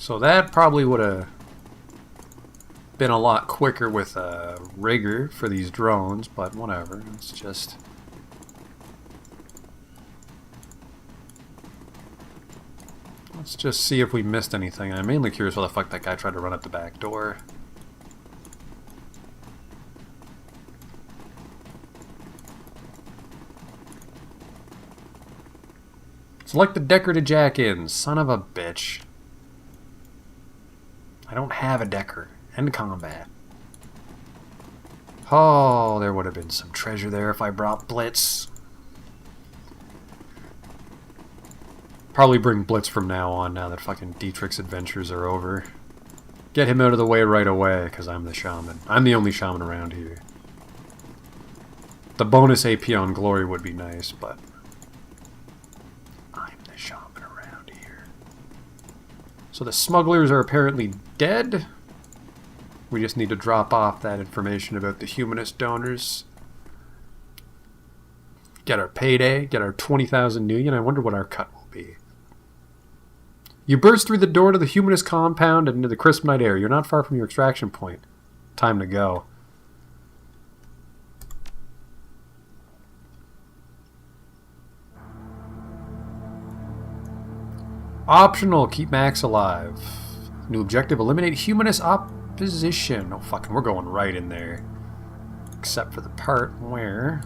So that probably would have been a lot quicker with a rigger for these drones, but whatever. It's just... Let's just see if we missed anything. I'm mainly curious why the fuck that guy tried to run at the back door. Select the Decker to jack in, son of a bitch. I don't have a Decker. End combat. Oh, there would have been some treasure there if I brought Blitz. Probably bring Blitz from now on, now that fucking Dietrich's adventures are over. Get him out of the way right away, because I'm the shaman. I'm the only shaman around here. The bonus AP on Glory would be nice, but... I'm the shaman around here. So the smugglers are apparently dead. We just need to drop off that information about the humanist donors. Get our payday, get our 20,000 Nuyen. I wonder what our cut will be. You burst through the door to the humanist compound and into the crisp night air. You're not far from your extraction point. Time to go. Optional, keep Max alive. New objective, eliminate humanist opposition. Oh, fucking, we're going right in there. Except for the part where...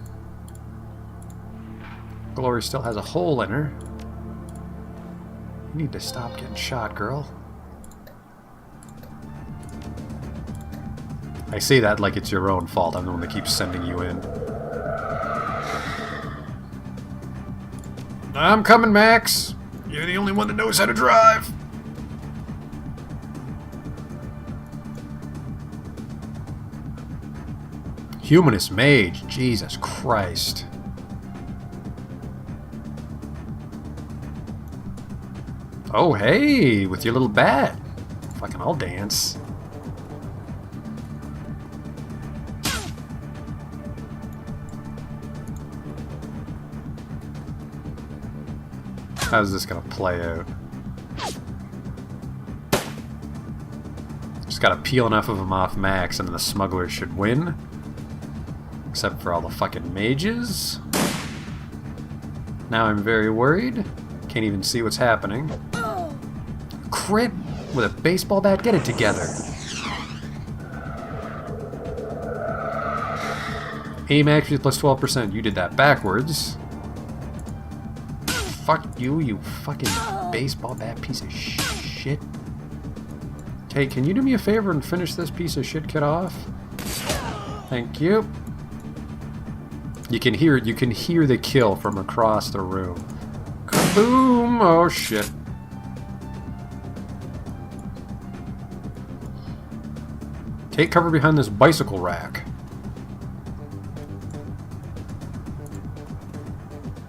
Glory still has a hole in her. You need to stop getting shot, girl. I say that like it's your own fault. I'm the one that keeps sending you in. I'm coming, Max. You're the only one that knows how to drive. Humanist mage. Jesus Christ. Oh, hey, with your little bat. Fucking I'll dance. How's this gonna play out? Just gotta peel enough of them off Max and then the smuggler should win. Except for all the fucking mages. Now I'm very worried. Can't even see what's happening. Crit with a baseball bat? Get it together. Aim accuracy plus 12%. You did that backwards. Fuck you, you fucking baseball bat piece of shit. Hey, can you do me a favor and finish this piece of shit kid off? Thank you. You can hear the kill from across the room. Kaboom! Oh shit. Take cover behind this bicycle rack.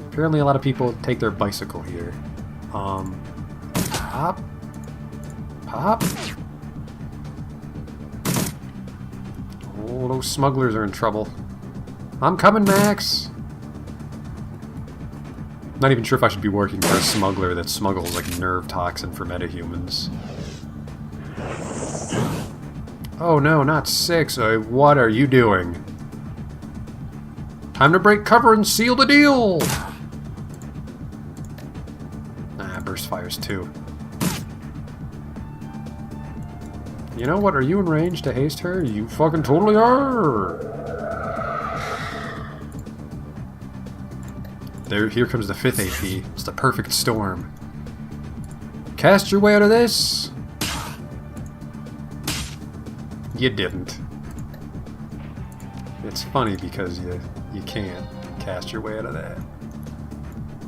Apparently a lot of people take their bicycle here. Pop. Pop. Oh, those smugglers are in trouble. I'm coming, Max! Not even sure if I should be working for a smuggler that smuggles like nerve toxin for metahumans. Oh no, not 6. What are you doing? Time to break cover and seal the deal! Nah, burst fires too. You know what? Are you in range to haste her? You fucking totally are! Here comes the 5th AP. It's the perfect storm. Cast your way out of this! You didn't. It's funny because you can't cast your way out of that.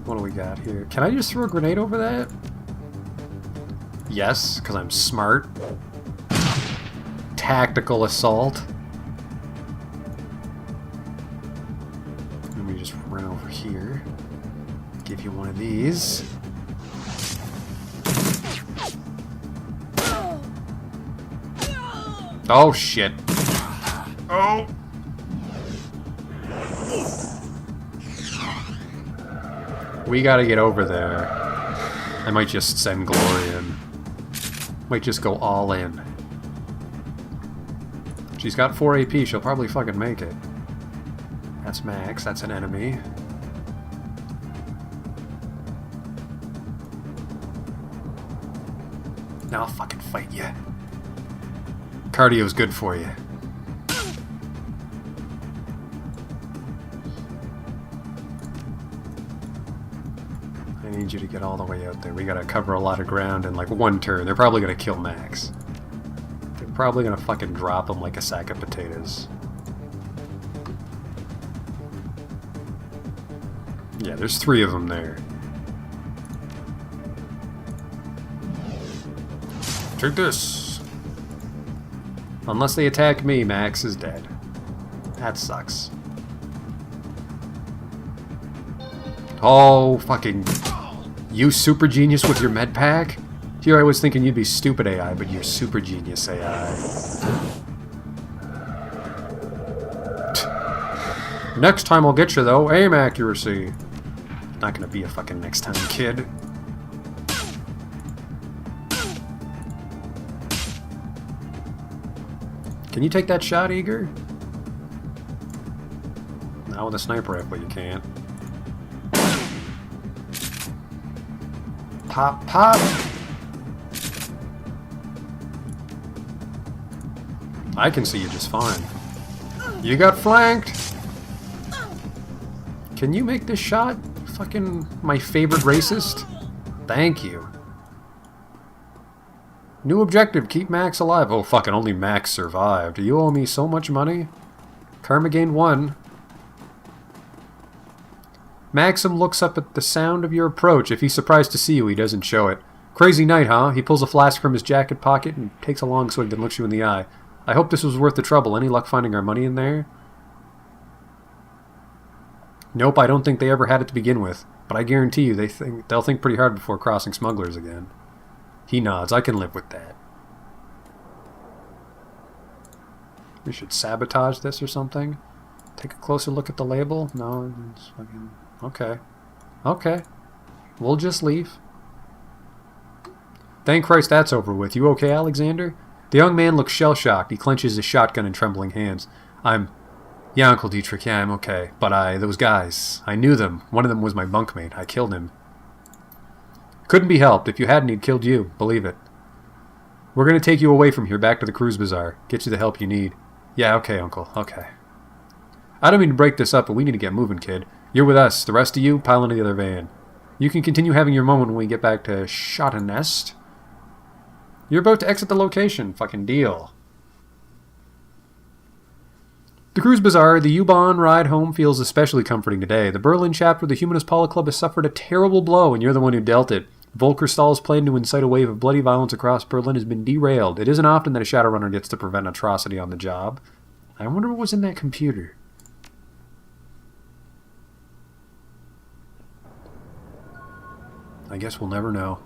What do we got here? Can I just throw a grenade over that? Yes, because I'm smart. Tactical assault. Let me just run over here. Give you one of these. Oh shit. Oh. We gotta get over there. I might just send Glory in. Might just go all in. She's got 4 AP, she'll probably fucking make it. That's Max, that's an enemy. Now I'll fucking fight you. Cardio's good for you. I need you to get all the way out there. We gotta cover a lot of ground in like one turn. They're probably gonna kill Max. They're probably gonna fucking drop him like a sack of potatoes. Yeah, there's 3 of them there. Take this! Unless they attack me, Max is dead. That sucks. Oh, fucking... You super genius with your med pack? Here I was thinking you'd be stupid AI, but you're super genius AI. Next time I'll get you though, aim accuracy. Not gonna be a fucking next time, kid. Can you take that shot, Eiger? Not with a sniper rifle, you can't. Pop, pop! I can see you just fine. You got flanked! Can you make this shot? Fucking my favorite racist? Thank you. New objective, keep Max alive. Oh, fucking only Max survived. You owe me so much money. Karma gain 1. Maxim looks up at the sound of your approach. If he's surprised to see you, he doesn't show it. Crazy night, huh? He pulls a flask from his jacket pocket and takes a long swig, then looks you in the eye. I hope this was worth the trouble. Any luck finding our money in there? Nope, I don't think they ever had it to begin with. But I guarantee you they'll think pretty hard before crossing smugglers again. He nods. I can live with that. We should sabotage this or something? Take a closer look at the label? No, it's fucking... Okay. Okay. We'll just leave. Thank Christ that's over with. You okay, Alexander? The young man looks shell-shocked. He clenches his shotgun in trembling hands. Yeah, Uncle Dietrich, yeah, I'm okay. But those guys, I knew them. One of them was my bunkmate. I killed him. Couldn't be helped. If you hadn't, he'd killed you. Believe it. We're going to take you away from here, back to the cruise bazaar. Get you the help you need. Yeah, okay, Uncle. Okay. I don't mean to break this up, but we need to get moving, kid. You're with us. The rest of you, pile into the other van. You can continue having your moment when we get back to Schottenest. You're about to exit the location. Fucking deal. The cruise bazaar, the U-Bahn ride home feels especially comforting today. The Berlin chapter of the Humanist Polo Club has suffered a terrible blow, and you're the one who dealt it. Volkerstall's plan to incite a wave of bloody violence across Berlin has been derailed. It isn't often that a Shadowrunner gets to prevent atrocity on the job. I wonder what was in that computer. I guess we'll never know.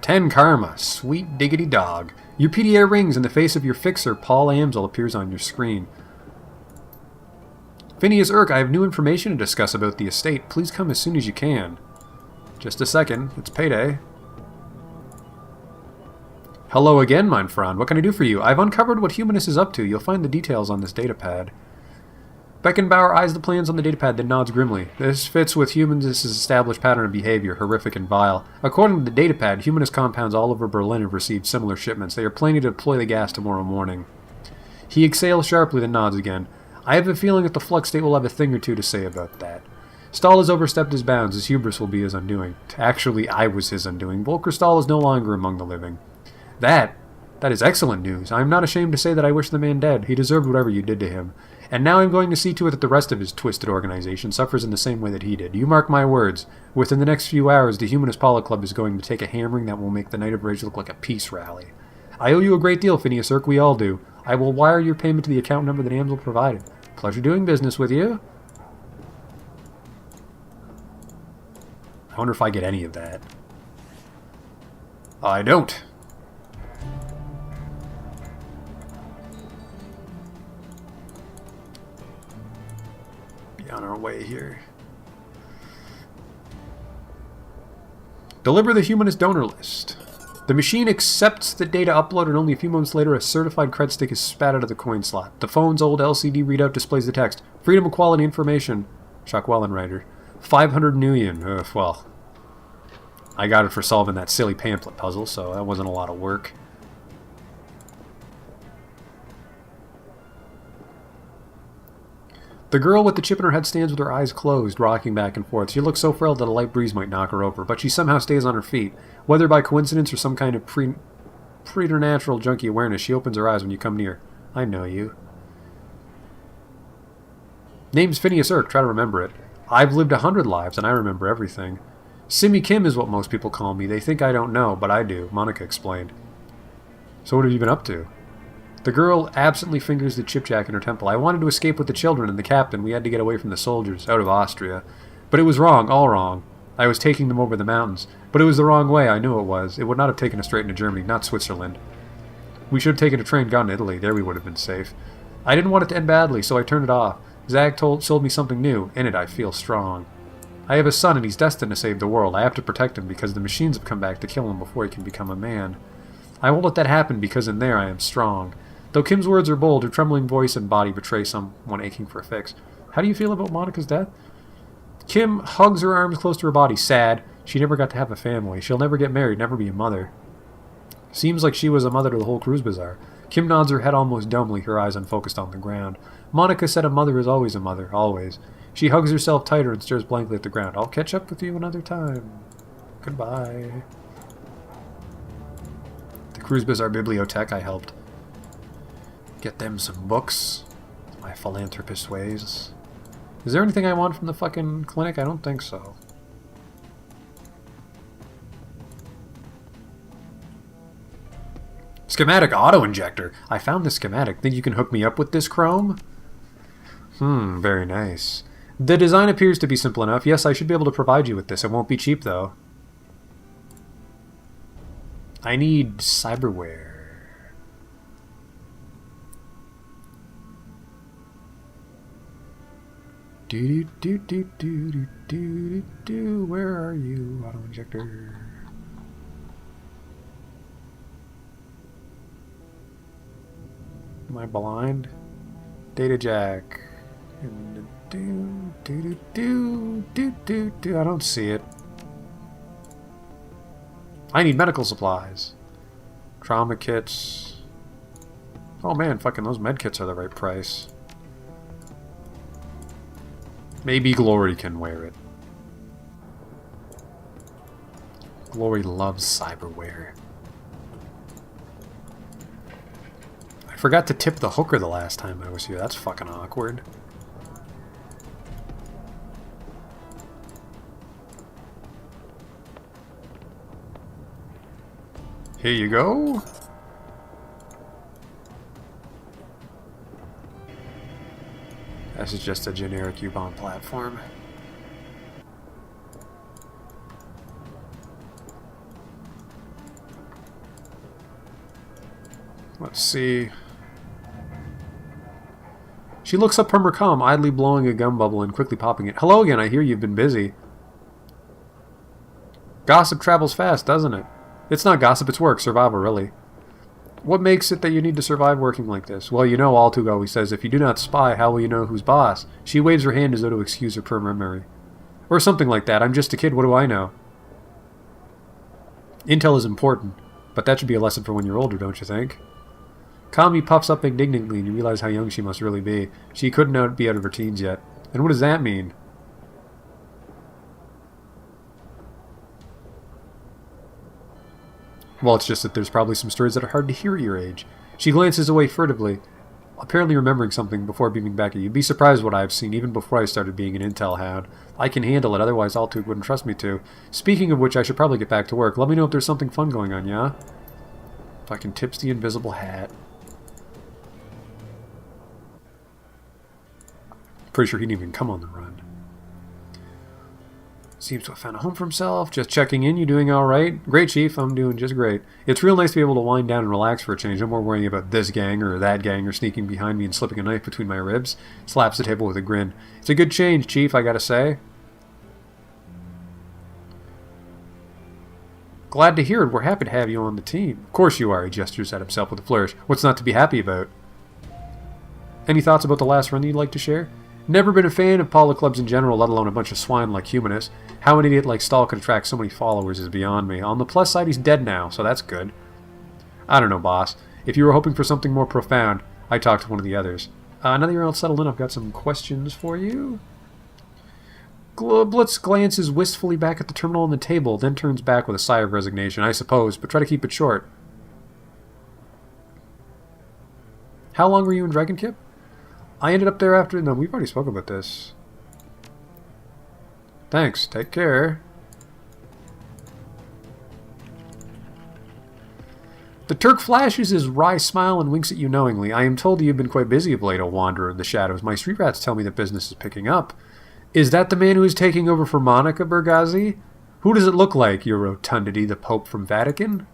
10 karma. Sweet diggity dog. Your PDA rings and the face of your fixer, Paul Amsel, appears on your screen. Phineas Irk, I have new information to discuss about the estate. Please come as soon as you can. Just a second. It's payday. Hello again, mein Freund. What can I do for you? I've uncovered what Humanist is up to. You'll find the details on this datapad. Beckenbauer eyes the plans on the datapad, then nods grimly. This fits with Humanist's established pattern of behavior, horrific and vile. According to the datapad, Humanist compounds all over Berlin have received similar shipments. They are planning to deploy the gas tomorrow morning. He exhales sharply, then nods again. I have a feeling that the Flux State will have a thing or two to say about that. Stahl has overstepped his bounds. His hubris will be his undoing. Actually, I was his undoing. Volker Stahl is no longer among the living. That is excellent news. I am not ashamed to say that I wish the man dead. He deserved whatever you did to him. And now I'm going to see to it that the rest of his twisted organization suffers in the same way that he did. You mark my words. Within the next few hours, the Humanist Polo Club is going to take a hammering that will make the Night of Rage look like a peace rally. I owe you a great deal, Phineas Irk. We all do. I will wire your payment to the account number that Amsel provided. Pleasure doing business with you. I wonder if I get any of that. I don't. Be on our way here. Deliver the humanist donor list. The machine accepts the data uploaded, and only a few moments later a certified cred stick is spat out of the coin slot. The phone's old LCD readout displays the text. Freedom, equality, information. Chuck Wellenreiter. 500 million. Well, I got it for solving that silly pamphlet puzzle, so that wasn't a lot of work. The girl with the chip in her head stands with her eyes closed, rocking back and forth. She looks so frail that a light breeze might knock her over, but she somehow stays on her feet. Whether by coincidence or some kind of preternatural junkie awareness, she opens her eyes when you come near. I know you. Name's Phineas Irk, try to remember it. I've lived 100 lives, and I remember everything. Simmi Kim is what most people call me. They think I don't know, but I do, Monica explained. So what have you been up to? The girl absently fingers the chipjack in her temple. I wanted to escape with the children and the captain. We had to get away from the soldiers, out of Austria. But it was wrong, all wrong. I was taking them over the mountains. But it was the wrong way, I knew it was. It would not have taken us straight into Germany, not Switzerland. We should have taken a train gone to Italy. There we would have been safe. I didn't want it to end badly, so I turned it off. Zag sold me something new. In it, I feel strong. I have a son, and he's destined to save the world. I have to protect him, because the machines have come back to kill him before he can become a man. I won't let that happen, because in there I am strong. Though Kim's words are bold, her trembling voice and body betray someone aching for a fix. How do you feel about Monica's death? Kim hugs her arms close to her body, sad. She never got to have a family. She'll never get married, never be a mother. Seems like she was a mother to the whole cruise bazaar. Kim nods her head almost dumbly, her eyes unfocused on the ground. Monica said a mother is always a mother, always. She hugs herself tighter and stares blankly at the ground. I'll catch up with you another time. Goodbye. The cruise bazaar bibliothèque, I helped. Get them some books. My philanthropist ways. Is there anything I want from the fucking clinic? I don't think so. Schematic auto-injector. I found the schematic. Think you can hook me up with this chrome? Very nice. The design appears to be simple enough. Yes, I should be able to provide you with this. It won't be cheap, though. I need cyberware. Where are you, auto-injector? Am I blind? Data jack. I don't see it. I need medical supplies. Trauma kits. Oh man, fucking those med kits are the right price. Maybe Glory can wear it. Glory loves cyberware. I forgot to tip the hooker the last time I was here. That's fucking awkward. Here you go. This is just a generic U-Bomb platform. Let's see. She looks up from her comm, idly blowing a gum bubble and quickly popping it. Hello again, I hear you've been busy. Gossip travels fast, doesn't it? It's not gossip, it's work. Survival, really. What makes it that you need to survive working like this? Well, you know, Altug always says, if you do not spy, how will you know who's boss? She waves her hand as though to excuse her poor memory. Or something like that. I'm just a kid, what do I know? Intel is important, but that should be a lesson for when you're older, don't you think? Kami puffs up indignantly and you realize how young she must really be. She couldn't be out of her teens yet. And what does that mean? Well, it's just that there's probably some stories that are hard to hear at your age. She glances away furtively, apparently remembering something before beaming back at you. You'd be surprised what I've seen, even before I started being an intel hound. I can handle it, otherwise Altug wouldn't trust me to. Speaking of which, I should probably get back to work. Let me know if there's something fun going on, yeah? Fucking tips the invisible hat. Pretty sure he didn't even come on the run. Seems to have found a home for himself. Just checking in. You doing all right? Great, Chief. I'm doing just great. It's real nice to be able to wind down and relax for a change. No more worrying about this gang or that gang or sneaking behind me and slipping a knife between my ribs. Slaps the table with a grin. It's a good change, Chief, I gotta say. Glad to hear it. We're happy to have you on the team. Of course you are, he gestures at himself with a flourish. What's not to be happy about? Any thoughts about the last run that you'd like to share? Never been a fan of polo clubs in general, let alone a bunch of swine like Humanist. How an idiot like Stahl could attract so many followers is beyond me. On the plus side, he's dead now, so that's good. I don't know, boss. If you were hoping for something more profound, I'd talk to one of the others. Now that you're all settled in, I've got some questions for you. Blitz glances wistfully back at the terminal on the table, then turns back with a sigh of resignation. I suppose, but try to keep it short. How long were you in Dragonkip? I ended up there after... No, we've already spoken about this. Thanks. Take care. The Turk flashes his wry smile and winks at you knowingly. I am told that you've been quite busy of late, O Wanderer of the Shadows. My street rats tell me that business is picking up. Is that the man who is taking over for Monica Bergazzi? Who does it look like, your rotundity, the Pope from Vatican?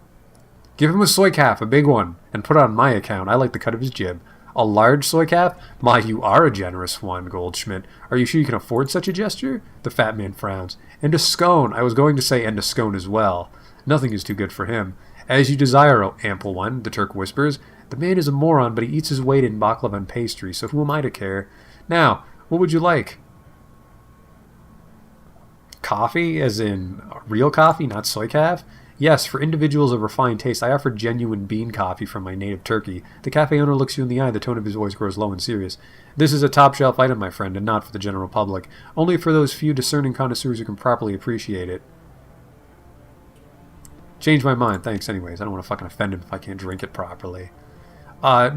Give him a soy calf, a big one, and put it on my account. I like the cut of his jib. A large soy calf? My, you are a generous one, Goldschmidt. Are you sure you can afford such a gesture? The fat man frowns. And a scone. I was going to say and a scone as well. Nothing is too good for him. As you desire, O ample one, the Turk whispers. The man is a moron, but he eats his weight in baklava and pastry, so who am I to care? Now, what would you like? Coffee, as in real coffee, not soy calf? Yes, for individuals of refined taste, I offer genuine bean coffee from my native Turkey. The cafe owner looks you in the eye, the tone of his voice grows low and serious. This is a top-shelf item, my friend, and not for the general public. Only for those few discerning connoisseurs who can properly appreciate it. Change my mind, thanks anyways. I don't want to fucking offend him if I can't drink it properly.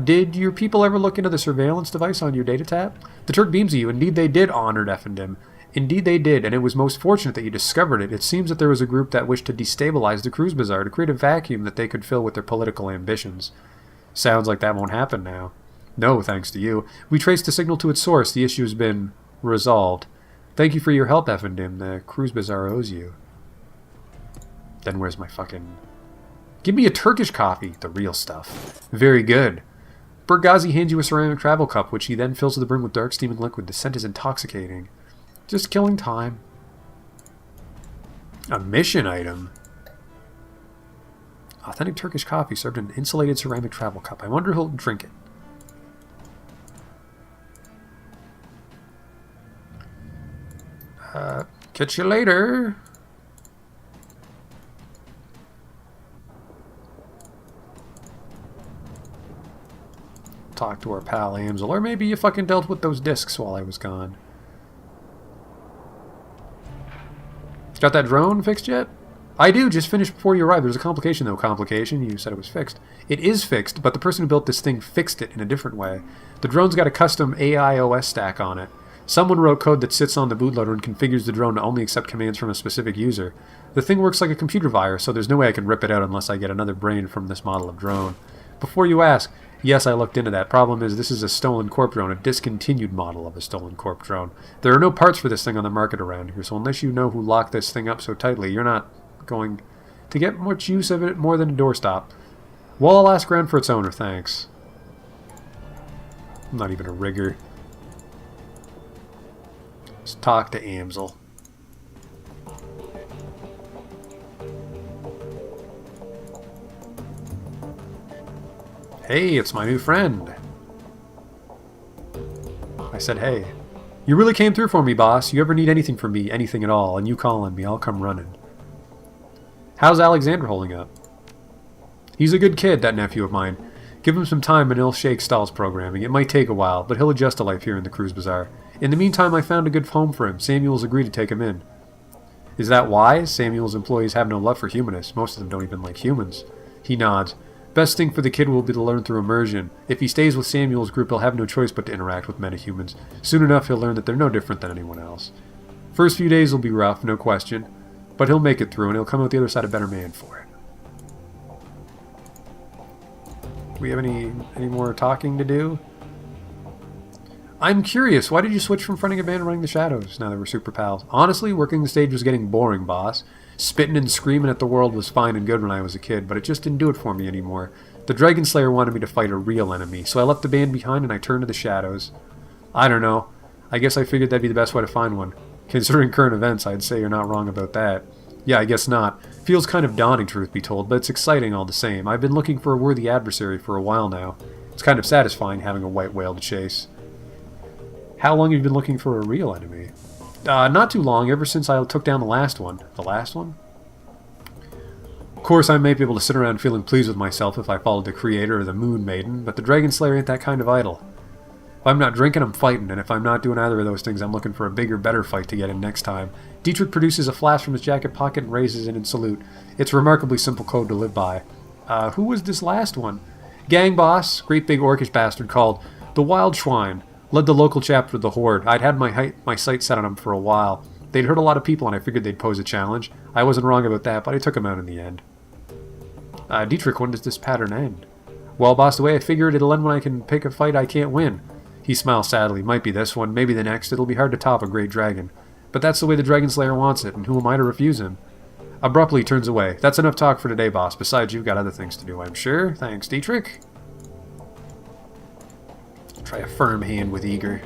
Did your people ever look into the surveillance device on your data tab? The Turk beams at you. Indeed they did, honored Effendim. Indeed they did, and it was most fortunate that you discovered it. It seems that there was a group that wished to destabilize the Cruise Bazaar to create a vacuum that they could fill with their political ambitions. Sounds like that won't happen now. No, thanks to you. We traced the signal to its source. The issue has been resolved. Thank you for your help, Effendim. The Cruise Bazaar owes you. Then where's my fucking... Give me a Turkish coffee. The real stuff. Very good. Bergazzi hands you a ceramic travel cup, which he then fills to the brim with dark steaming liquid. The scent is intoxicating. Just killing time. A mission item. Authentic Turkish coffee served in an insulated ceramic travel cup. I wonder who'll drink it. Catch you later. Talk to our pal Amsel. Or maybe you fucking dealt with those discs while I was gone. Got that drone fixed yet? I do, just finished before you arrived. There's a complication though. Complication? You said it was fixed. It is fixed, but the person who built this thing fixed it in a different way. The drone's got a custom AIOS stack on it. Someone wrote code that sits on the bootloader and configures the drone to only accept commands from a specific user. The thing works like a computer virus, so there's no way I can rip it out unless I get another brain from this model of drone. Before you ask, yes, I looked into that. Problem is, this is a stolen corp drone, a discontinued model of a stolen corp drone. There are no parts for this thing on the market around here, so unless you know who locked this thing up so tightly, you're not going to get much use of it more than a doorstop. Well, I'll ask around for its owner, thanks. I'm not even a rigger. Let's talk to Amsel. Hey, it's my new friend. I said, hey. You really came through for me, boss. You ever need anything from me, anything at all, and you call on me, I'll come running. How's Alexander holding up? He's a good kid, that nephew of mine. Give him some time and he'll shake Stahl's programming. It might take a while, but he'll adjust to life here in the Cruise Bazaar. In the meantime, I found a good home for him. Samuel's agreed to take him in. Is that wise? Samuel's employees have no love for humanists. Most of them don't even like humans. He nods. Best thing for the kid will be to learn through immersion. If he stays with Samuel's group, he'll have no choice but to interact with metahumans. Soon enough, he'll learn that they're no different than anyone else. First few days will be rough, no question. But he'll make it through, and he'll come out the other side a better man for it. Do we have any more talking to do? I'm curious, why did you switch from fronting a band and running the Shadows now that we're super pals? Honestly, working the stage was getting boring, boss. Spitting and screaming at the world was fine and good when I was a kid, but it just didn't do it for me anymore. The Dragon Slayer wanted me to fight a real enemy, so I left the band behind and I turned to the Shadows. I don't know. I guess I figured that'd be the best way to find one. Considering current events, I'd say you're not wrong about that. Yeah, I guess not. Feels kind of daunting, truth be told, but it's exciting all the same. I've been looking for a worthy adversary for a while now. It's kind of satisfying having a white whale to chase. How long have you been looking for a real enemy? Not too long, ever since I took down the last one. The last one? Of course, I may be able to sit around feeling pleased with myself if I followed the Creator or the Moon Maiden, but the Dragon Slayer ain't that kind of idol. If I'm not drinking, I'm fighting, and if I'm not doing either of those things, I'm looking for a bigger, better fight to get in next time. Dietrich produces a flask from his jacket pocket and raises it in salute. It's a remarkably simple code to live by. Who was this last one? Gang boss, great big orcish bastard called the Wild Schwein. Led the local chapter of the Horde. I'd had my sights set on him for a while. They'd hurt a lot of people, and I figured they'd pose a challenge. I wasn't wrong about that, but I took him out in the end. Dietrich, when does this pattern end? Well, boss, the way I figured it'll end when I can pick a fight I can't win. He smiles sadly. Might be this one, maybe the next. It'll be hard to top a great dragon. But that's the way the Dragon Slayer wants it, and who am I to refuse him? Abruptly turns away. That's enough talk for today, boss. Besides, you've got other things to do, I'm sure. Thanks, Dietrich. Try a firm hand with Eiger.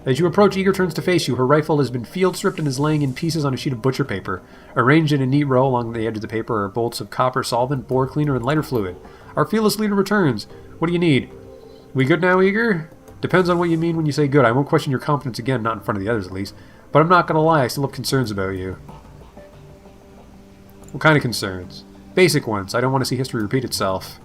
As you approach, Eiger turns to face you. Her rifle has been field stripped and is laying in pieces on a sheet of butcher paper. Arranged in a neat row along the edge of the paper are bolts of copper solvent, bore cleaner, and lighter fluid. Our fearless leader returns. What do you need? We good now, Eiger? Depends on what you mean when you say good. I won't question your confidence again, not in front of the others at least. But I'm not gonna lie, I still have concerns about you. What kind of concerns? Basic ones. I don't want to see history repeat itself.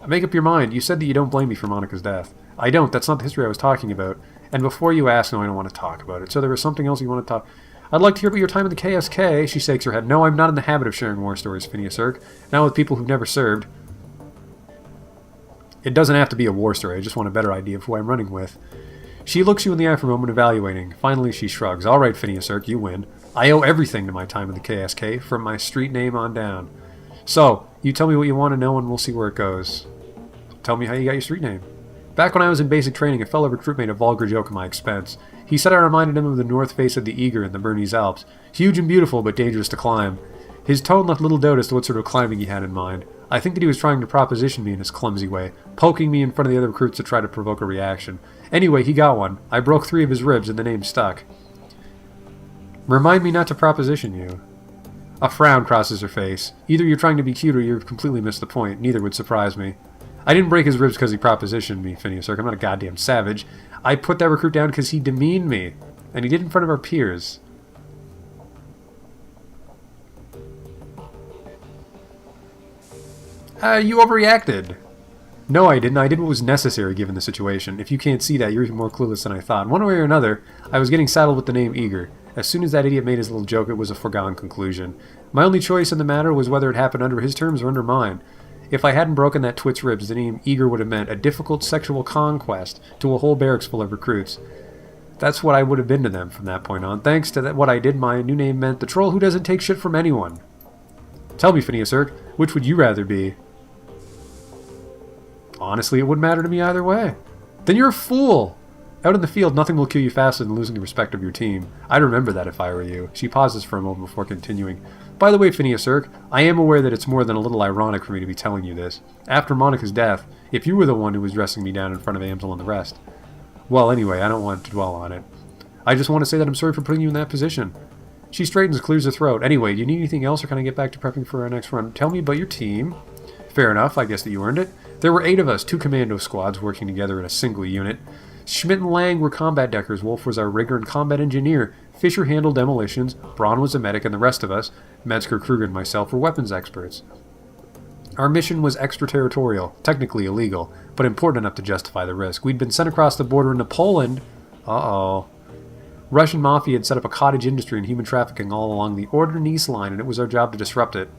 Make up your mind. You said that you don't blame me for Monica's death. I don't. That's not the history I was talking about. And before you ask, no, I don't want to talk about it. So there was something else you want to talk... I'd like to hear about your time in the KSK. She shakes her head. No, I'm not in the habit of sharing war stories, Phineas Urk. Not with people who've never served. It doesn't have to be a war story. I just want a better idea of who I'm running with. She looks you in the eye for a moment, evaluating. Finally, she shrugs. All right, Phineas Urk, you win. I owe everything to my time in the KSK, from my street name on down. So, you tell me what you want to know and we'll see where it goes. Tell me how you got your street name. Back when I was in basic training, a fellow recruit made a vulgar joke at my expense. He said I reminded him of the north face of the Eiger in the Bernese Alps. Huge and beautiful, but dangerous to climb. His tone left little doubt as to what sort of climbing he had in mind. I think that he was trying to proposition me in his clumsy way, poking me in front of the other recruits to try to provoke a reaction. Anyway, he got one. I broke 3 of his ribs and the name stuck. Remind me not to proposition you. A frown crosses her face. Either you're trying to be cute or you've completely missed the point. Neither would surprise me. I didn't break his ribs because he propositioned me, Phineas Urk. I'm not a goddamn savage. I put that recruit down because he demeaned me. And he did in front of our peers. You overreacted. No, I didn't. I did what was necessary given the situation. If you can't see that, you're even more clueless than I thought. One way or another, I was getting saddled with the name Eiger. As soon as that idiot made his little joke, it was a foregone conclusion. My only choice in the matter was whether it happened under his terms or under mine. If I hadn't broken that twit's ribs, the name Eiger would have meant a difficult sexual conquest to a whole barracks full of recruits. That's what I would have been to them from that point on. Thanks to what I did, my new name meant the troll who doesn't take shit from anyone. Tell me, Phineas Urk, which would you rather be? Honestly, it wouldn't matter to me either way. Then you're a fool! Out in the field, nothing will kill you faster than losing the respect of your team. I'd remember that if I were you. She pauses for a moment before continuing. By the way, Phineas Urk, I am aware that it's more than a little ironic for me to be telling you this. After Monica's death, if you were the one who was dressing me down in front of Amsel and the rest... Well, anyway, I don't want to dwell on it. I just want to say that I'm sorry for putting you in that position. She straightens, clears her throat. Anyway, do you need anything else or can I get back to prepping for our next run? Tell me about your team. Fair enough, I guess that you earned it. There were 8 of us, 2 commando squads working together in a single unit. Schmidt and Lang were combat deckers, Wolf was our rigger and combat engineer, Fisher handled demolitions, Braun was a medic, and the rest of us, Metzger, Kruger, and myself, were weapons experts. Our mission was extraterritorial, technically illegal, but important enough to justify the risk. We'd been sent across the border into Poland. Uh-oh. Russian mafia had set up a cottage industry and human trafficking all along the Oder-Neisse line, and it was our job to disrupt it.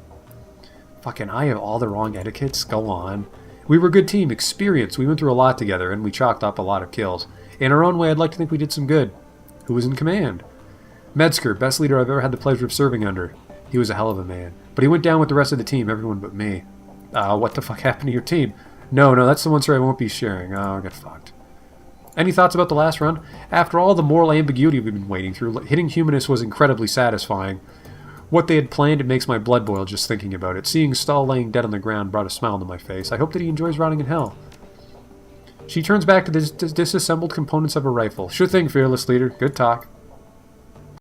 Fucking, I have all the wrong etiquettes. Go on. We were a good team, experienced. We went through a lot together, and we chalked up a lot of kills. In our own way, I'd like to think we did some good. Who was in command? Metzger, best leader I've ever had the pleasure of serving under. He was a hell of a man. But he went down with the rest of the team, everyone but me. What the fuck happened to your team? No, that's the one story I won't be sharing. Oh, get fucked. Any thoughts about the last run? After all the moral ambiguity we've been wading through, hitting Humanists was incredibly satisfying. What they had planned, it makes my blood boil just thinking about it. Seeing Stahl laying dead on the ground brought a smile to my face. I hope that he enjoys rotting in hell. She turns back to the disassembled components of a rifle. Sure thing, fearless leader. Good talk.